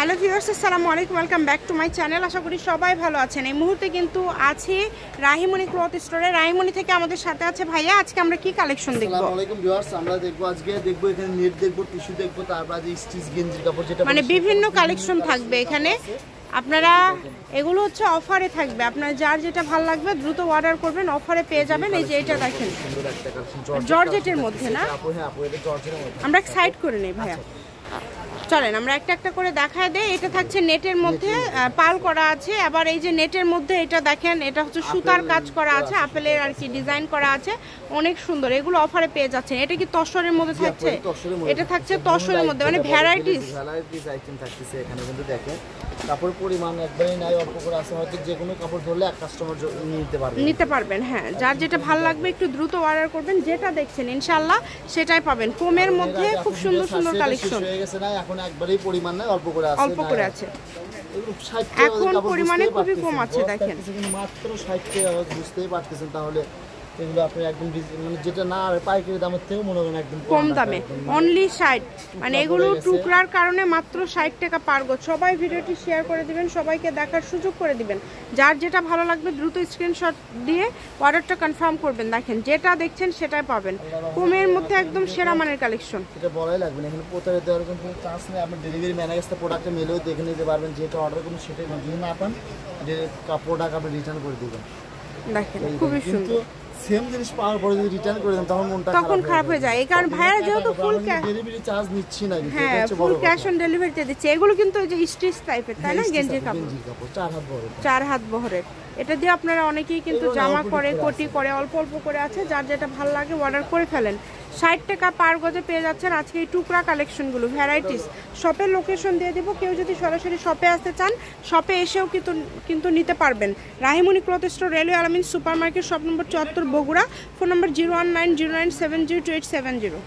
Hello viewers, আসসালামু আলাইকুম, welcome back to my channel. আশা করি সবাই ভালো আছেন। এই মুহূর্তে কিন্তু আছি রাহিমণি ক্লথ স্টোরে। রাহিমণি থেকে আমাদের সাথে আছে ভাইয়া। আজকে আমরা কি কালেকশন দেখব? আসসালামু আলাইকুম ভিউয়ার্স, আমরা আজকে দেখব এখানে নেট দেখব, টিস্যু দেখব, তারপর যে স্টিচ গেঞ্জির কাপড় যেটা মানে বিভিন্ন কালেকশন থাকবে এখানে। আপনারা এগুলো হচ্ছে অফারে থাকবে, আপনার যার যেটা ভালো লাগবে দ্রুত অর্ডার করবেন, অফারে পেয়ে যাবেন। এই যে এটা দেখেন জর্জেটের মধ্যে না, আমরা সাইড করে নেই ভাইয়া। চলেন আমরা একটা একটা করে দেখায় দেই। এটা থাকছে নেটের মধ্যে পাল করা আছে, আবার এই যে নেটের মধ্যে এটা দেখেন, এটা হচ্ছে সুতার কাজ করা আছে, আপেলের আর কি ডিজাইন করা আছে, অনেক সুন্দর। এগুলো অফারে পেয়ে যাচ্ছেন। এটা কি তসরের মধ্যে থাকছে? এটা থাকছে তসরের মধ্যে, মানে ভ্যারাইটিস আইটেম থাকতেছে এখানে। কিন্তু দেখেন কাপড় পরিমাণ একবারই নাই, অল্প করে আছে, হয়তো যে কোনো কাপড় ধরলে এক কাস্টমার নিতে পারবেন। হ্যাঁ, যার যেটা ভালো লাগবে একটু দ্রুত অর্ডার করবেন। যেটা দেখছেন ইনশাআল্লাহ সেটাই পাবেন। কমের মধ্যে খুব সুন্দর সুন্দর কালেকশন হয়ে গেছে। না এখন একবারেই পরিমাণ নাই, অল্প করে আছে, অল্প করে আছে। এখন পরিমাণে খুবই কম আছে দেখেন, মাত্র 60 টাকা। বুঝতেই পারতেছেন তাহলে এগুলো আপনি একদম মানে যেটা না পাইকারি দামের থেকেও মনে করেন একদম কম দামে, অনলি 60। মানে এগুলো টুকরার কারণে মাত্র 60 টাকা পার গজ। সবাই ভিডিওটি শেয়ার করে দিবেন, সবাইকে দেখার সুযোগ করে দিবেন। যার যেটা ভালো লাগবে দ্রুত স্ক্রিনশট দিয়ে অর্ডারটা কনফার্ম করবেন। দেখেন যেটা দেখছেন সেটাই পাবেন, কমের মধ্যে একদম সেরা মানের কালেকশন। এটা বলাই লাগবে না, এখানে প্রতারিত দেওয়ার কোনো চান্স নেই। আপনি ডেলিভারি ম্যানের কাছে প্রোডাক্টটা মেলেও দেখে নিতে পারবেন, যেটা অর্ডার করুন সেটাই যদি না পান প্রোডাক্ট আপনি রিটার্ন করে দেবেন। দেখেন খুবই সুন্দর। সেম জিনিস পাওয়ার পরে যদি রিটার্ন করে দেন তখন খারাপ হয়ে যায়। এই কারণ ভাইরা যেহেতু ফুল ডেলিভারি চার্জ নিচ্ছি না, হ্যাঁ ফুল ক্যাশ অন ডেলিভারিতে দিচ্ছে। এগুলো কিন্তু ওই যে স্টিচ টাইপের, তাই না? গেঞ্জির কাপড় 4 হাত বহরের। এটা দিয়ে আপনারা অনেকেই কিন্তু জামা করে, কোটি করে, অল্প অল্প করে আছে। যার যেটা ভালো লাগে অর্ডার করে ফেলেন। 60 টাকা পার গজে পেয়ে যাচ্ছেন আজকে এই টুকরা কালেকশনগুলো, ভ্যারাইটিস। শপের লোকেশন দিয়ে দিব, কেউ যদি সরাসরি শপে আসতে চান শপে এসেও কিন্তু নিতে পারবেন। রাহিমণি ক্লথ স্টোর, রেলওয়ে আলামিন super market, shop number 74, Bogura. Phone নম্বর 01909702870।